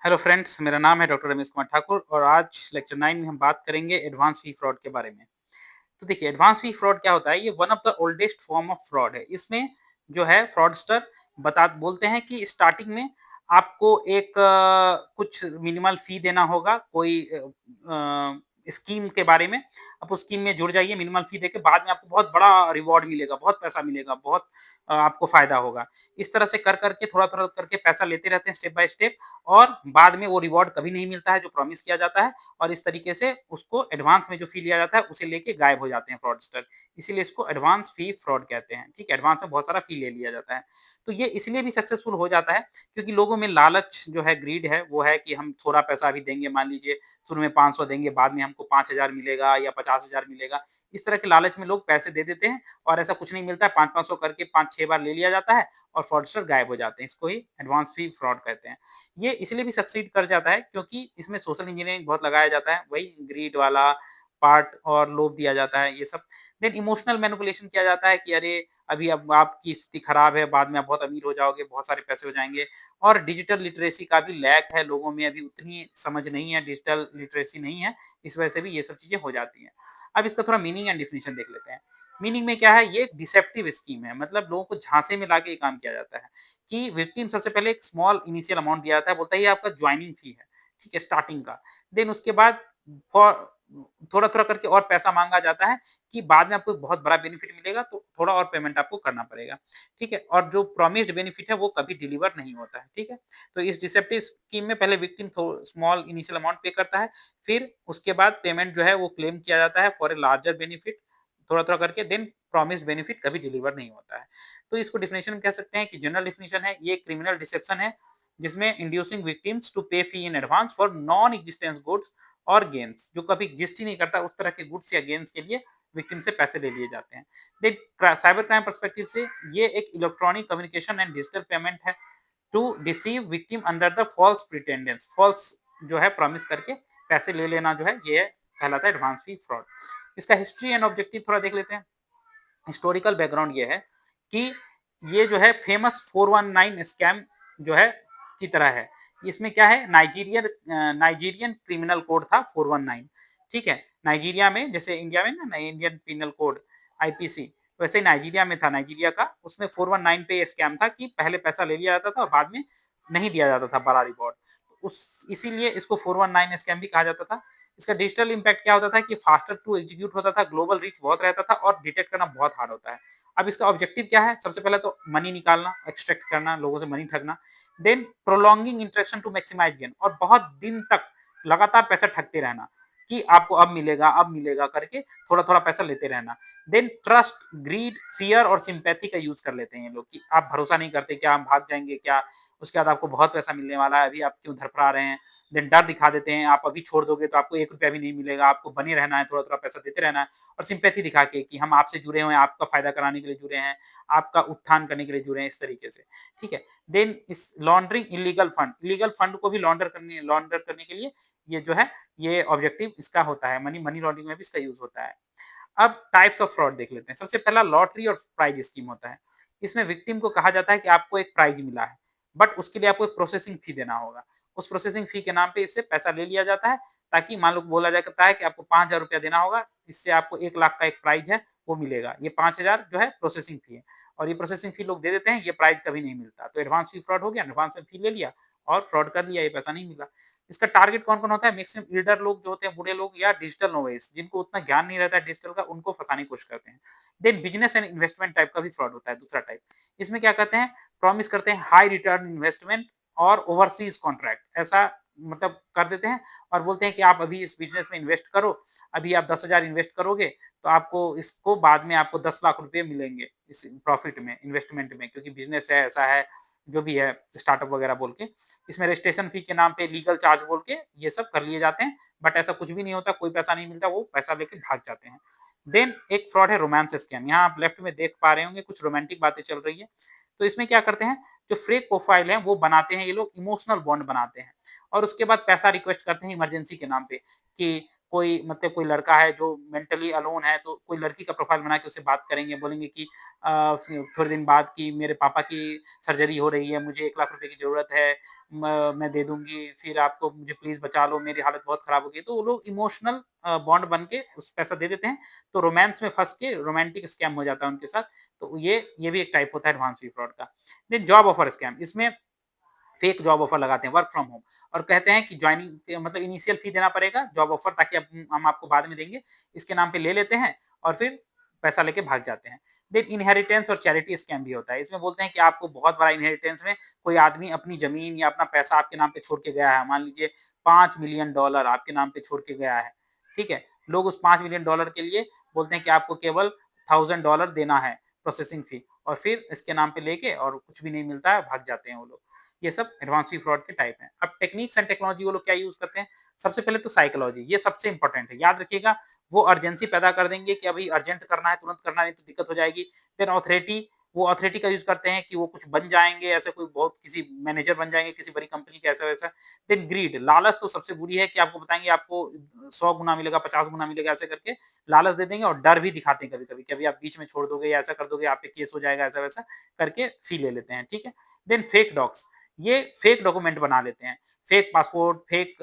Hello friends, मेरा नाम है डॉक्टर रमेश कुमार ठाकुर और आज लेक्चर 9 में हम बात करेंगे एडवांस फी फ्रॉड के बारे में। तो देखिए एडवांस फी फ्रॉड क्या होता है? ये one of the oldest form of fraud है। इसमें जो है फ्रॉडस्टर बता बोलते हैं कि स्टार्टिंग में आपको एक कुछ मिनिमल फी देना होगा कोई स्कीम के बारे में। आप उस स्कीम में जुड़ जाइए मिनिमल फी देके बाद में आपको बहुत बड़ा रिवॉर्ड मिलेगा, बहुत पैसा मिलेगा, बहुत आपको फ़ायदा होगा। इस तरह से कर के थोड़ा-थोड़ा करके पैसा लेते रहते हैं स्टेप बाय स्टेप और बाद में वो रिवॉर्ड कभी नहीं मिलता है जो प्रॉमिस किया जाता है और इस तरीके से उसको एडवांस में जो फी लिया जाता है उसे लेके गायब हो जाते हैं फ्रॉडस्टर। इसीलिए इसको एडवांस फी फ्रॉड कहते हैं, ठीक है? एडवांस में बहुत सारा फी ले लिया जाता है। तो ये इसलिए भी सक्सेसफुल हो जाता है क्योंकि लोगों में लालच जो है ग्रीड है, वो है कि हम थोड़ा पैसा अभी देंगे मान लीजिए शुरू में 500 देंगे, बाद में हमको 5000 मिलेगा या 50,000 मिलेगा। इस तरह के लालच में लोग पैसे दे देते हैं और ऐसा कुछ नहीं मिलता है, 5-500 करके 5-6 बार ले लिया जाता है और फ्रॉडस्टर गायब हो जाते हैं। इसको ही एडवांस फी फ्रॉड कहते हैं। ये इसलिए भी सक्सीड कर जाता है क्योंकि इसमें सोशल इंजीनियरिंग बहुत लगाया जाता है, वही ग्रीड वाला पार्ट और लोभ दिया जाता है ये सब। देन इमोशनल मैनिपुलेशन किया जाता है कि अरे अभी अब आपकी स्थिति खराब है, बाद में आप बहुत अमीर हो जाओगे, बहुत सारे पैसे हो जाएँगे और डिजिटल लिटरेसी का भी लैक है, लोगों में अभी उतनी समझ नहीं है, डिजिटल लिटरेसी नहीं है, इस वजह से भी ये सब चीज़ें हो जाती हैं। अब इसका थोड़ा मीनिंग एंड डेफिनिशन देख लेते हैं। मीनिंग में क्या है? ये एक डिसेप्टिव स्कीम है, मतलब लोगों को झांसे में लाके ये काम किया जाता है कि विक्टिम सबसे पहले एक स्मॉल इनिशियल अमाउंट दिया जाता है, बोलता है ये आपका जॉइनिंग फी है, ठीक है? स्टार्टिंग का। देन उसके बाद फॉर थोड़ा-थोड़ा करके और पैसा माँगा जाता है कि बाद में आपको एक बहुत बड़ा बेनिफिट मिलेगा, तो थोड़ा और पेमेंट आपको करना पड़ेगा, ठीक है? और जो प्रॉमिस्ड बेनिफिट है, वो कभी डिलीवर नहीं होता है, ठीक है? तो इस डिसेप्टिव स्कीम में पहले विक्टिम थो स्मॉल इनिशियल अमाउंट पे करता है, फिर उसके बाद पेमेंट जो है वो क्लेम किया जाता है फॉर अ लार्जर बेनिफिट, थोड़ा-थोड़ा करके देन प्रॉमिस्ड बेनिफिट कभी डिलीवर नहीं होता है। तो इसको डेफिनिशन में कह सकते हैं कि जनरल डेफिनिशन है, ये क्रिमिनल डिसेप्शन है, जिसमें inducing victims to pay fee in advance for non existence goods और गेन्स, जो कभी एग्जिस्ट ही नहीं करता, उस तरह के गुड्स या गेन्स के लिए विक्टिम से पैसे ले लिए जाते हैं। देन साइबर क्राइम पर्सपेक्टिव से ये एक electronic communication and digital payment है to deceive victim under the false pretendence, false जो है प्रॉमिस करके पैसे ले लेना जो है ये कहलाता है एडवांस फी फ्रॉड। इसका हिस्ट्री एंड ऑब्जेक्टिव थोड़ा देख लेते हैं। हिस्टोरिकल बैकग्राउंड ये है कि ये जो है फेमस 419 स्कैम जो है की तरह है। इसमें क्या है, नाइजीरियन क्रिमिनल कोड था 419, ठीक है? नाइजीरिया में जैसे इंडिया में ना इंडियन पिनल कोड आईपीसी, वैसे ही नाइजीरिया में था, नाइजीरिया का उसमें 419 पे ये स्कैम था कि पहले पैसा ले लिया जाता था और बाद में नहीं दिया जाता था बड़ा रिवॉर्ड। उस इसीलिए इसको 419 स्कैम भी कहा जाता था। इसका डिजिटल इम्पैक्ट क्या होता था कि फास्टर टू एग्जीक्यूट होता था, ग्लोबल रीच बहुत रहता था और डिटेक्ट करना बहुत हार्ड होता है। अब इसका ऑब्जेक्टिव क्या है? सबसे पहले तो मनी निकालना, एक्सट्रैक्ट करना, लोगों से मनी ठगना, then prolonging interaction to maximise gain और बहुत दिन तक लगातार पैसा ठगते रहना कि आपको अब मिलेगा करके थोड़ा-थोड़ा पैसा लेते रहना। देन ट्रस्ट, ग्रीड, फियर और सिम्पैथी का यूज़ कर लेते हैं ये लोग कि आप भरोसा नहीं करते, क्या हम भाग जाएँगे क्या? उसके बाद आपको बहुत पैसा मिलने वाला है, अभी आप क्यों धड़फड़ा रहे हैं? देन डर दिखा देते हैं, आप अभी छोड़ दोगे तो आपको ₹1 भी नहीं मिलेगा, आपको बने रहना है, थोड़ा-थोड़ा पैसा देते रहना है और सिम्पैथी दिखा के कि हम आपसे जुड़े हुए हैं, आपका फ़ायदा कराने के लिए जुड़े हैं, आपका उत्थान करने के लिए जुड़े हैं, इस तरीके से, ठीक है? देन इस लॉन्ड्रिंग इल्लीगल फंड को भी लॉन्डर करने के लिए ये जो है, ये ऑब्जेक्टिव इसका होता है, मनी मनी लॉन्ड्रिंग में भी इसका यूज़ होता है। अब टाइप्स ऑफ फ्रॉड देख लेते हैं। सबसे पहला लॉटरी और प्राइज़ स्कीम होता है। इसमें विक्टिम को कहा जाता है कि आपको एक प्राइज़ मिला है, बट उसके लिए आपको एक प्रोसेसिंग फी देना होगा। उस प्रोसेसिंग फी के नाम पे इससे पैसा ले लिया जाता है, ताकि मान लो बोला जाता है कि आपको ₹5000 देना होगा, इससे आपको 1 लाख का एक प्राइज़ है, वो मिलेगा। ये 5000 जो है प्रोसेसिंग फी है और ये प्रोसेसिंग फी लोग दे देते हैं, ये प्राइज़ कभी नहीं मिलता। तो एडवांस फी फ्रॉड हो गया, एडवांस में फी ले लिया और फ्रॉड कर लिया, ये पैसा नहीं मिला। इसका टारगेट कौन-कौन होता है? मैक्सिमम एल्डर लोग जो होते हैं, बूढ़े लोग या डिजिटल नोवाइस जिनको उतना ज्ञान नहीं रहता है डिजिटल का, उनको फँसाने की कोशिश करते हैं। Then business and investment type का भी फ्रॉड होता है, दूसरा टाइप। इसमें क्या कहते हैं, प्रॉमिस करते हैं हाई रिटर्न इन्वेस्टमेंट और ओवरसीज़ कॉन्ट्रैक्ट, ऐसा मतलब कर देते हैं और बोलते हैं कि आप अभी इस बिज़नेस में इन्वेस्ट करो, अभी आप 10,000 इन्वेस्ट करोगे, तो आपको इसको बाद में आपको 10 लाख रुपए मिलेंगे इस प्रॉफिट में, इन्वेस्टमेंट में, क्योंकि बिज़नेस है, ऐसा है, जो भी है स्टार्टअप वगैरह बोल के। इसमें रजिस्ट्रेशन फी के नाम पे लीगल चार्ज बोल के ये सब कर लिए जाते हैं, बट ऐसा कुछ भी नहीं होता, कोई पैसा नहीं मिलता, वो पैसा लेके भाग जाते हैं। देन एक फ्रॉड है रोमांस स्कैम, यहाँ आप लेफ्ट में देख पा रहे होंगे कुछ रोमांटिक बातें चल रही है। तो इसमें क्या करते हैं, जो फेक प्रोफाइल है वो बनाते हैं ये लोग, इमोशनल बॉन्ड बनाते हैं और उसके बाद पैसा रिक्वेस्ट करते हैं इमरजेंसी के नाम पे कि कोई मतलब कोई लड़का है जो मेंटली अलोन है, तो कोई लड़की का प्रोफाइल बना के उससे बात करेंगे, बोलेंगे कि फिर थोड़े दिन बाद कि मेरे पापा की सर्जरी हो रही है, मुझे 1 लाख रुपए की ज़रूरत है, मैं दे दूँगी, फिर आपको मुझे प्लीज़ बचा लो, मेरी हालत बहुत खराब हो गई है। तो वो लोग इमोशनल बॉन्ड बन के उस पैसा दे देते हैं, तो रोमांस में फँस के रोमांटिक स्कैम हो जाता है उनके साथ। तो ये भी एक टाइप होता है एडवांस फी फ्रॉड का। देन जॉब ऑफर स्कैम, इसमें फेक जॉब ऑफर लगाते हैं वर्क फ्रॉम होम और कहते हैं कि जॉइनिंग पे मतलब इनिशियल फी देना पड़ेगा जॉब ऑफर ताकि अब हम आपको बाद में देंगे। इसके नाम पे ले लेते हैं और फिर पैसा लेके भाग जाते हैं। देन इनहेरिटेंस और चैरिटी स्कैम भी होता है। इसमें बोलते हैं कि आपको बहुत बड़ा इनहेरिटेंस में कोई आदमी अपनी ज़मीन या अपना पैसा आपके नाम पे छोड़ के गया है। मान लीजिए $5 मिलियन आपके नाम पे छोड़ के गया है, ठीक है? लोग उस $5 मिलियन के लिए बोलते हैं कि आपको केवल $1000 देना है प्रोसेसिंग फी और फिर इसके नाम पे लेके और कुछ भी नहीं मिलता है, भाग जाते हैं वो लोग। ये सब एडवांस फी फ्रॉड के टाइप हैं। अब टेक्निक्स एंड टेक्नोलॉजी वो लोग क्या यूज़ करते हैं? सबसे पहले तो साइकोलॉजी, ये सबसे इंपॉर्टेंट है। याद रखिएगा वो अर्जेंसी पैदा कर देंगे कि अभी अर्जेंट करना है, तुरंत करना है, नहीं तो दिक्कत हो जाएगी। देन ऑथोरिटी, वो ऑथोरिटी का यूज़ करते हैं कि वो कुछ बन जाएँगे, ऐसे कोई बहुत किसी मैनेजर बन जाएँगे किसी बड़ी कंपनी के ऐसा-वैसा। देन ग्रीड, लालच तो सबसे बुरी है कि आपको बताएँगे आपको 100 गुना मिलेगा, 50 गुना मिलेगा ऐसे करके लालच दे देंगे और डर भी दिखाते हैं कभी-कभी कि अभी आप बीच में छोड़ दोगे या ऐसा कर दोगे, आप पे केस हो जाएगा ऐसा-वैसा करके फी ले लेते हैं, ठीक है? देन फेक डॉक्स, ये फेक डॉक्यूमेंट बना लेते हैं, fake passport, fake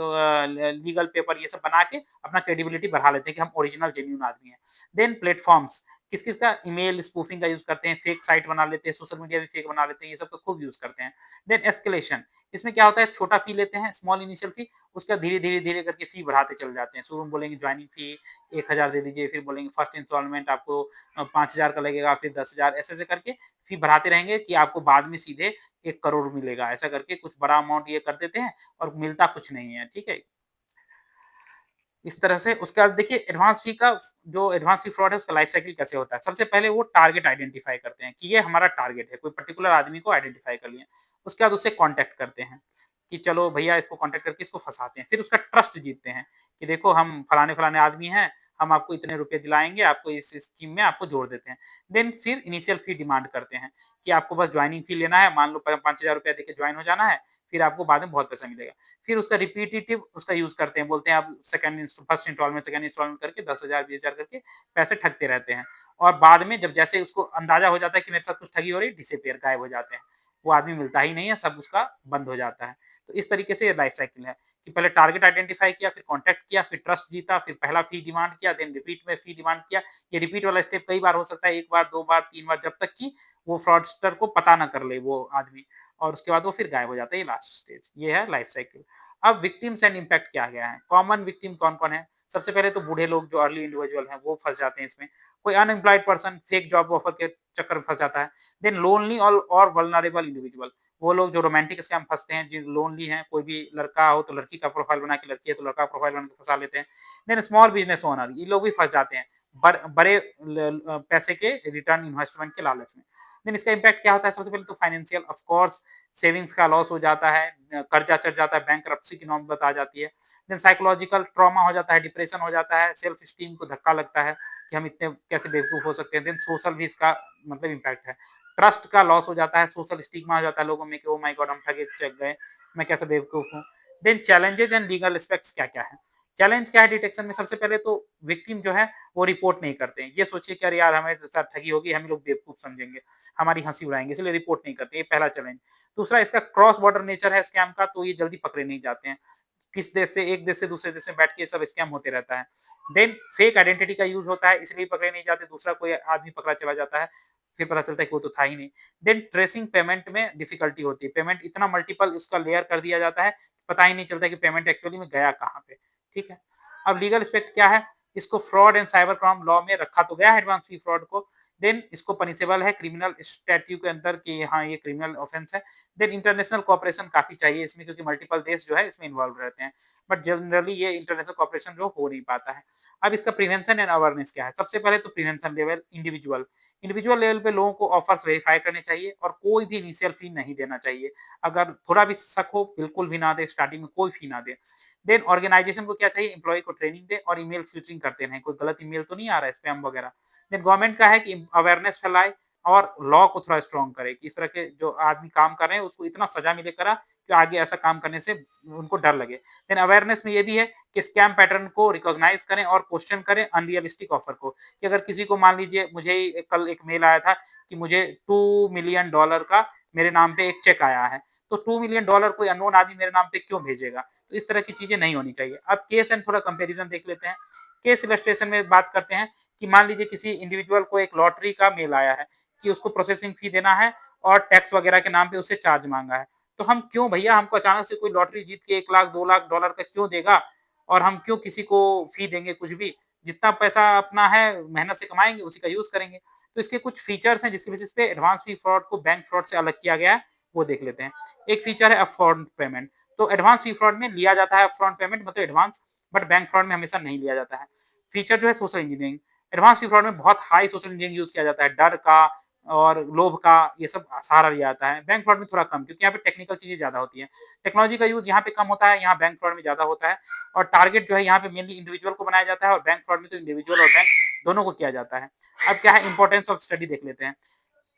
legal paper ये सब बना के अपना क्रेडिबिलिटी बढ़ा लेते हैं कि हम ओरिजिनल जेन्युइन आदमी हैं। देन प्लेटफ़ॉर्म्स, किस-किस का ईमेल स्पूफिंग का यूज़ करते हैं, फेक साइट बना लेते हैं, सोशल मीडिया भी फेक बना लेते हैं, ये सब का खूब यूज़ करते हैं। देन एस्केलेशन, इसमें क्या होता है छोटा फी लेते हैं, स्मॉल इनिशियल फी, उसका धीरे-धीरे करके फी बढ़ाते चले जाते हैं। शुरू में बोलेंगे जॉइनिंग फी 1000 दे दीजिए, फिर बोलेंगे फर्स्ट इंस्टॉलमेंट आपको 5000 का लगेगा, फिर 10,000 ऐसे-ऐसे करके फी बढ़ाते रहेंगे कि आपको बाद में सीधे 1 करोड़ मिलेगा। ऐसा करके कुछ बड़ा अमाउंट ये कर देते हैं और मिलता कुछ नहीं है, ठीक है? इस तरह से उसके बाद देखिए एडवांस फी का जो एडवांस फी फ्रॉड है उसका लाइफ साइकिल कैसे होता है। सबसे पहले वो टारगेट आइडेंटिफाई करते हैं कि ये हमारा टारगेट है, कोई पर्टिकुलर आदमी को आइडेंटिफाई कर लिया। उसके बाद उससे कॉन्टैक्ट करते हैं कि चलो भैया इसको कॉन्टैक्ट करके इसको फँसाते हैं। फिर उसका ट्रस्ट जीतते हैं कि देखो हम फलाने-फलाने आदमी हैं, हम आपको इतने रुपए दिलाएँगे, आपको इस स्कीम में आपको जोड़ देते हैं। देन फिर इनिशियल फी डिमांड करते हैं कि आपको बस जॉइनिंग फी लेना है, मान लो प 5000 रुपया देके जॉइन हो जाना है, फिर आपको बाद में बहुत पैसा मिलेगा। फिर उसका रिपिटिटिव उसका यूज़ करते हैं, बोलते हैं आप फर्स्ट इंस्टॉलमेंट, सेकंड इंस्टॉलमेंट करके 10,000 20,000 करके पैसे ठगते रहते हैं। और बाद में जब जैसे उसको अंदाज़ा हो जाता है कि मेरे साथ कुछ ठगी हो रही है, डिसअपियर गायब हो जाते हैं। वो आदमी मिलता ही नहीं है, सब उसका बंद हो जाता है। तो इस तरीके से ये लाइफ साइकिल है कि पहले टारगेट आइडेंटिफाई किया, फिर कॉन्टैक्ट किया, फिर ट्रस्ट जीता, फिर पहला फी डिमांड किया, देन रिपीट में फी डिमांड किया। ये रिपीट वाला स्टेप कई बार हो सकता है, 1 बार, 2 बार, 3 बार, जब तक कि वो फ्रॉडस्टर को पता ना कर ले वो आदमी और उसके बाद वो फिर गायब हो जाता है, ये लास्ट स्टेज। ये है लाइफ साइकिल। अब विक्टिम्स एंड इम्पैक्ट क्या गया है? कॉमन विक्टिम कौन-कौन है? सबसे पहले तो बूढ़े लोग जो अर्ली इंडिविजुअल हैं, वो फँस जाते हैं इसमें। कोई unemployed person fake job offer के चक्कर में फँस जाता है। देन लोनली और वल्नरेबल इंडिविजुअल, वो लोग जो रोमांटिक स्कैम फँसते हैं, जो लोनली हैं, कोई भी लड़का हो तो लड़की का प्रोफाइल बना के, लड़की है तो लड़का का प्रोफाइल बना के फँसा लेते हैं। देन स्मॉल बिज़नेस ओनर, ये लोग भी फँस जाते हैं, बड़े पैसे के रिटर्न इन्वेस्टमेंट के लालच में। देन इसका इम्पैक्ट क्या होता है? सबसे पहले तो फाइनेंशियल ऑफ कोर्स सेविंग्स का लॉस हो जाता है, कर्जा चढ़ जाता है, बैंकरप्सी की नौबत आ जाती है। देन साइकोलॉजिकल ट्रॉमा हो जाता है, डिप्रेशन हो जाता है, सेल्फ एस्टीम को धक्का लगता है कि हम इतने कैसे बेवकूफ़ हो सकते हैं। देन सोशल भी इसका मतलब इम्पैक्ट है। ट्रस्ट का लॉस हो जाता है, सोशल स्टिग्मा हो जाता है लोगों में कि ओह माय गॉड! हम ठगे चक गए, मैं कैसा बेवकूफ़ हूँ। Then challenges and legal aspects क्या-क्या हैं? चैलेंज क्या है डिटेक्शन में? सबसे पहले तो विक्टिम जो है वो रिपोर्ट नहीं करते हैं। ये सोचिए कि अरे यार हमारे साथ ठगी होगी, हम लोग बेवकूफ़ समझेंगे, हमारी हँसी उड़ाएँगे, इसलिए रिपोर्ट नहीं करते, ये पहला चैलेंज। दूसरा इसका क्रॉस बॉर्डर नेचर है स्कैम का, तो ये जल्दी पकड़े नहीं जाते हैं। किस देश से एक देश से दूसरे देश में बैठ के ये सब स्कैम होते रहता है। देन फेक आइडेंटिटी का यूज़ होता है, इसलिए पकड़े नहीं जाते, दूसरा कोई आदमी पकड़ा चला जाता है, फिर पता चलता है कि वो तो था ही नहीं। देन ट्रेसिंग पेमेंट में डिफ़िकल्टी होती है, पेमेंट इतना मल्टीपल उसका लेयर कर दिया जाता है, पता ही नहीं चलता कि पेमेंट एक्चुअली में गया कहाँ पे, ठीक है? अब लीगल एस्पेक्ट क्या है? इसको fraud and cyber crime law में रखा तो गया है एडवांस फी फ्रॉड को, देन इसको पनिशेबल है क्रिमिनल स्टैट्यू के अंदर कि हाँ, ये क्रिमिनल ऑफेंस है। देन इंटरनेशनल कोऑपरेशन काफ़ी चाहिए इसमें क्योंकि मल्टीपल देश जो है इसमें इन्वॉल्व रहते हैं। बट जनरली ये इंटरनेशनल कोऑपरेशन जो हो नहीं पाता है। अब इसका प्रिवेंशन एंड अवेयरनेस क्या है? सबसे पहले तो prevention level individual, individual level पे लोगों को ऑफर्स वेरीफाई करने चाहिए और कोई भी इनिशियल फी नहीं देना चाहिए। अगर थोड़ा भी शक हो बिल्कुल भी ना दें, स्टार्टिंग में कोई फी ना दें। देन ऑर्गेनाइजेशन को क्या चाहिए? एम्प्लॉयी को ट्रेनिंग दें और ईमेल फ़िल्टरिंग करते रहें, कोई गलत ईमेल तो नहीं आ रहा है स्पैम वगैरह। देन गवर्नमेंट का है कि अवेयरनेस फैलाए और लॉ को थोड़ा स्ट्रॉन्ग करे कि इस तरह के जो आदमी काम कर रहे हैं उसको इतना सज़ा मिले कड़ा कि आगे ऐसा काम करने से उनको डर लगे। देन अवेयरनेस में ये भी है कि स्कैम पैटर्न को रिकॉग्नाइज़ करें और क्वेश्चन करें अनरियलिस्टिक ऑफर को, कि अगर किसी को मान लीजिए मुझे ही कल एक मेल आया था कि मुझे $2 मिलियन का मेरे नाम पे एक चेक आया है, तो $2 मिलियन कोई अननोन आदमी मेरे नाम पे क्यों भेजेगा? तो इस तरह की चीज़ें नहीं होनी चाहिए। अब केस एंड थोड़ा कंपैरिज़न देख लेते हैं। केस इलस्ट्रेशन में बात करते हैं कि मान लीजिए किसी इंडिविजुअल को एक लॉटरी का मेल आया है कि उसको प्रोसेसिंग फी देना है और टैक्स वगैरह के नाम पे उससे चार्ज माँगा है। तो हम क्यों भैया हमको अचानक से कोई लॉटरी जीत के 1 लाख, 2 लाख डॉलर का क्यों देगा और हम क्यों किसी को फी देंगे कुछ भी? जितना पैसा अपना है मेहनत से कमाएँगे, उसी का यूज़ करेंगे। तो इसके कुछ फीचर्स हैं जिसके बेसिस पे एडवांस फी फ्रॉड को बैंक फ्रॉड से अलग किया गया है, वो देख लेते हैं। एक फीचर है अपफ्रंट पेमेंट। तो एडवांस फी फ्रॉड में लिया जाता है अपफ्रंट पेमेंट मतलब एडवांस, बट बैंक फ्रॉड में हमेशा नहीं लिया जाता है। फीचर जो है सोशल इंजीनियरिंग। एडवांस फी फ्रॉड में बहुत हाई सोशल इंजीनियरिंग यूज़ किया जाता है, डर का और लोभ का ये सब सहारा लिया जाता है। बैंक फ्रॉड में थोड़ा कम क्योंकि यहाँ पे टेक्निकल चीज़ें ज़्यादा होती हैं। टेक्नोलॉजी का यूज़ यहाँ पे कम होता है, यहाँ बैंक फ्रॉड में ज़्यादा होता है और टारगेट जो है यहाँ पे मेनली इंडिविजुअल को बनाया जाता है और बैंक फ्रॉड में तो इंडिविजुअल और बैंक दोनों को किया जाता है। अब क्या है इम्पोर्टेंस ऑफ स्टडी देख लेते हैं।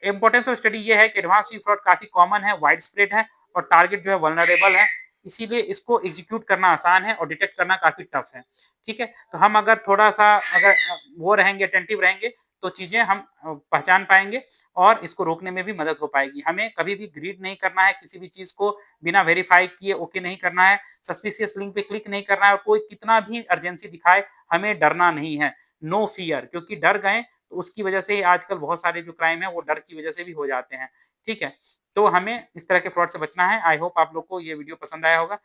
इम्पोर्टेंस ऑफ स्टडी ये है कि एडवांस फी फ्रॉड काफ़ी कॉमन है, वाइड स्प्रेड है और टारगेट जो है वल्नरेबल है। इसीलिए इसको एग्ज़ीक्यूट करना आसान है और डिटेक्ट करना काफ़ी टफ है। ठीक है? तो हम अगर थोड़ा-सा अगर वो रहेंगे अटेंटिव रहेंगे तो चीज़ें हम पहचान पाएँगे और इसको रोकने में भी मदद हो पाएगी। हमें कभी भी ग्रीड नहीं करना है, किसी भी चीज़ को बिना वेरीफ़ाई किए ओके नहीं करना है, सस्पिशियस लिंक पे क्लिक नहीं करना है और कोई कितना भी अर्जेंसी दिखाए, हमें डरना नहीं है। नो फ़ियर क्योंकि डर गए तो उसकी वजह से ही आजकल बहुत सारे जो क्राइम है वो डर की वजह से भी हो जाते हैं। ठीक है? तो हमें इस तरह के फ्रॉड से बचना है। आई होप आप लोग को ये वीडियो पसंद आया होगा।